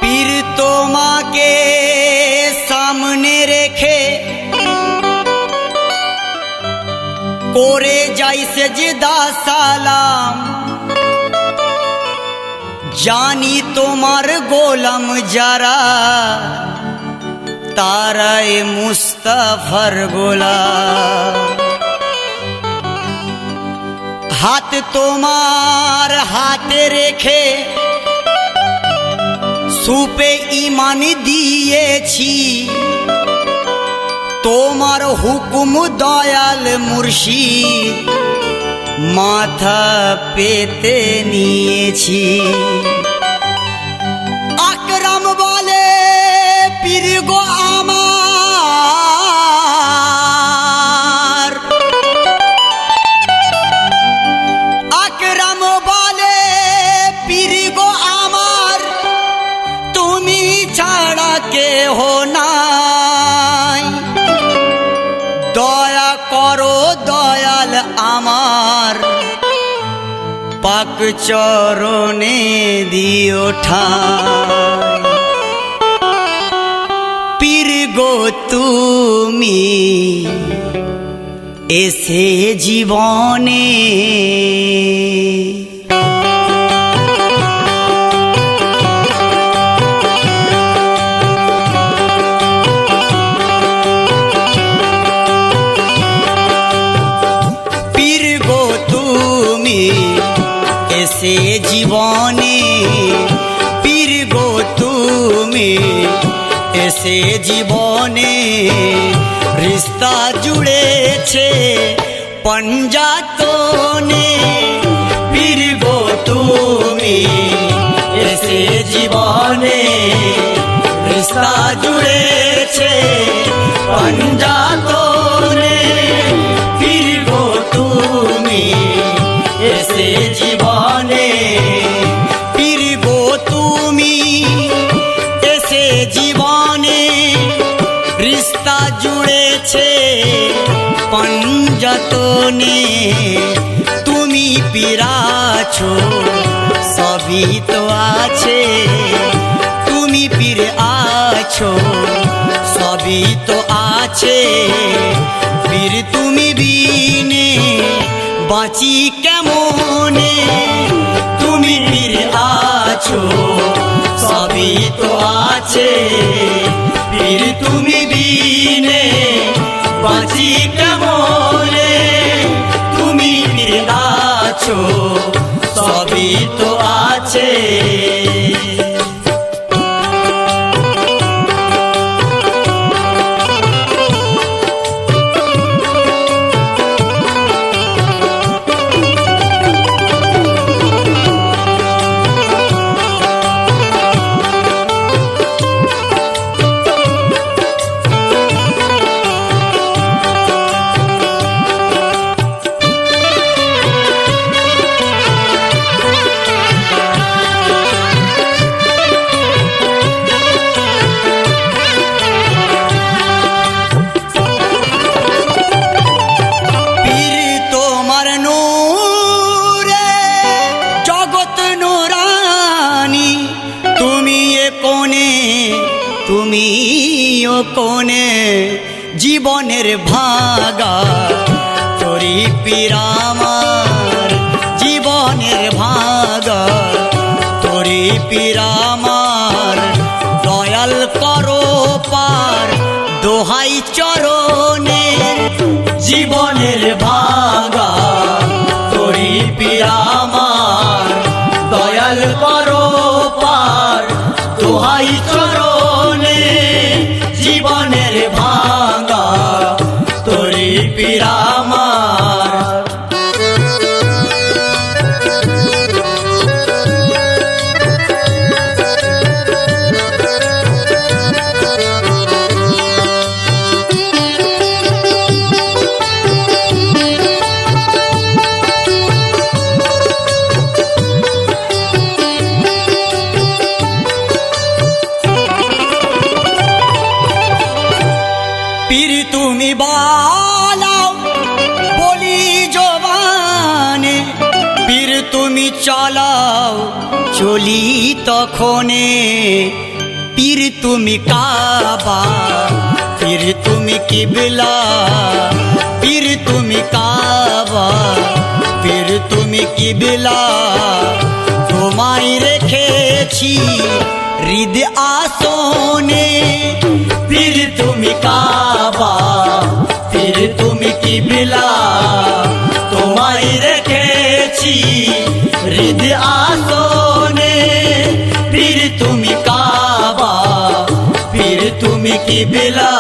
পীর তোমাকে সামনে রেখে করে যাই সেজদা সালাম, জানি তোমার গোলাম যারা তারাই মুস্তাফার গোলাম। হাত তোমার হাতে রেখে সুপে ঈমান দিয়েছি, তোমার হুকুম দয়াল মুর্শিদ মাথা পেতে নিয়েছি। আকরাম বলে পীর গো আমার, আকরাম বলে পীর গো আমার, তুমি ছাড়া কেহ নাই, দয়া করো দয়াল আমার, পাক চরণে দিও ঠাঁই। পীর গো তুমি এসে জীবনে, পীর গো তুমি এসে জীবনে, পীর গো তুমি এসে জীবনে, রিস্তা জুড়েছে পঞ্জাতনে। পীর গো তুমি এসে জীবনে, রিস্তা জুড়েছে পঞ্জাতনে। পীর গো তুমি এসে জীবনে, পীর গো তুমি এসে জীবনে, রিস্তা জুড়েছে পঞ্জাতনে। তুমি পীর আছো সবই তো আছে, তুমি পীর আছো সবই তো আছে, পীর তুমি বিনে বাঁচি কেমনে। তুমি পীর আছো সবই তো আছে, পীর তুমি বিনে বাঁচি কেমনে। তুমি পীর আছো সবই তো আছে। তুমি ও কোনে জীবনের ভাগা, তোরি পীর আমার জীবনের ভাগা, তোরি পীর আমার দয়াল করো পার দোহাই চরণে। জীবনের ভাগা তোরি পীর আমার দয়াল করো পার দোহাই চরণে। জীবনের ভাঙা তোরি পীর আমার। পীর তুমি বলাও বলি জবানে, পীর তুমি চালাও চলি তখনে, পীর তুমি কাবা, পীর তুমি কিবলা, পীর তুমি কাবা, পীর তুমি কিবলা, তোমায় রেখেছি হৃদ আসনে, পীর তুমি কাবা, পীর তুমি কিবলা, তোমায় রেখেছি হৃদ আসনে, পীর তুমি কাবা, পীর তুমি কিবলা।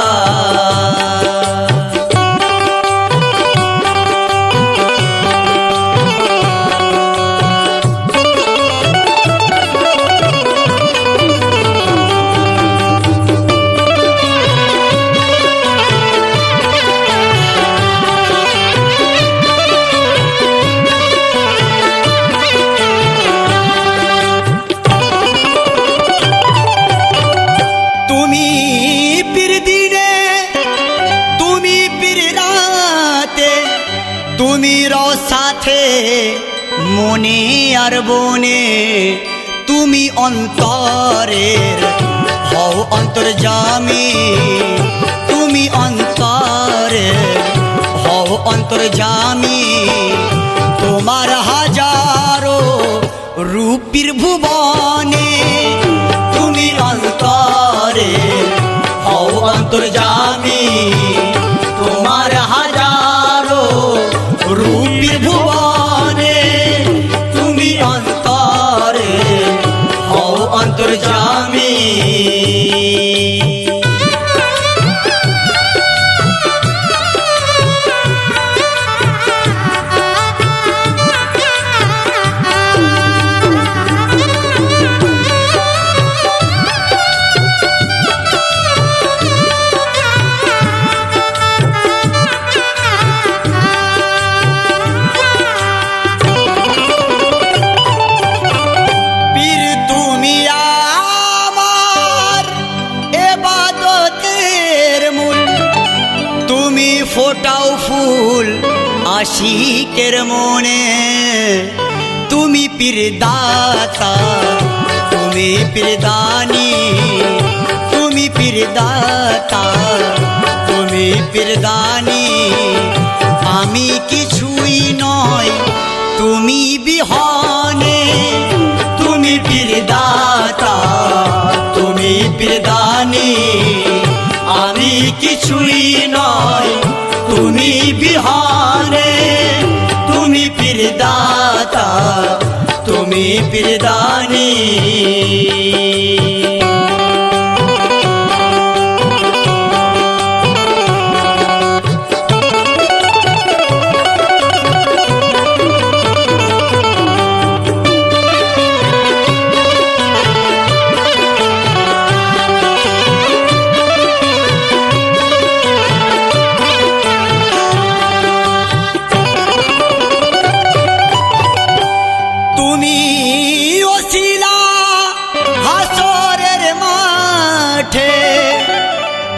তুমি রও সাথে মনে আর বনে, তুমি অন্তরের হও অন্তর্যামী, তুমি অন্তরের হও অন্তর্যামী, তোমার হাজারো রূপীর ভুবনে, তুমি অন্তরের হও অন্তর্যামী, তোমার হাজারো রূপীর ভুবনে, তুমি অন্তরে হও অন্তর্যামী। ফোটাও ফুল আশিকের মনে, তুমি পীর দাতা, তুমি পীর দানি, তুমি পীর দাতা, তুমি পীর দানি, আমি কিছুই নয় তুমি বিহনে, তুমি পীর দাতা, তুমি পীর দানি, আমি কিছুই নয় তুমি বিহনে, তুমি পীর দাতা, তুমি পীর দানি।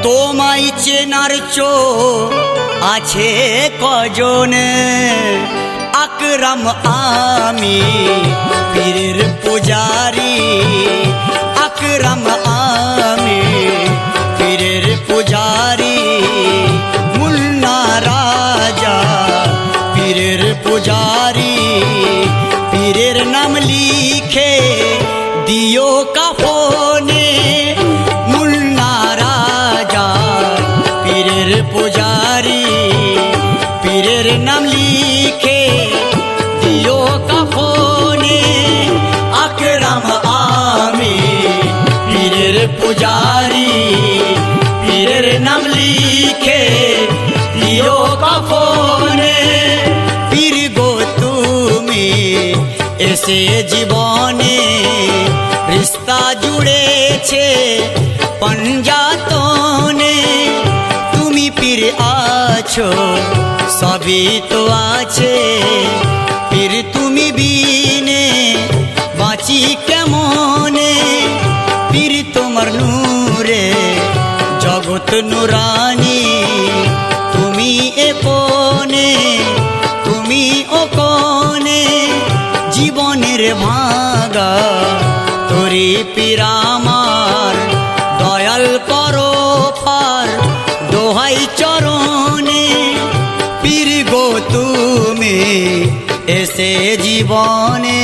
তোমায় চেনার চোখ আছে কজনে, আকরাম আমি পীরের পূজারি, আকরাম আমি পীরের পূজারি, মুন্না রাজা পীরের পূজারি, পীরের নাম লিখে দিও কাফনে, পূজারি পীরের নাম লিখে দিও কাফনে, আকরাম আমি পীরের পূজারি, পীরের নাম লিখে দিও কাফনে, পীর গো তুমি এসে জীবনে রিস্তা জুড়েছে পঞ্জাতনে, পীর আছো সবই তো আছে, পীর তুমি বিনে বাঁচি কেমনে, পীর তোমার নূরে জগৎ নুরানি তুমি এ কোণে তুমি ও কোণে জীবনের ভাগা তোরি পিরামার দয়াল করো পার দোহাই চরণে পীর গো তুমি এসে জীবনে।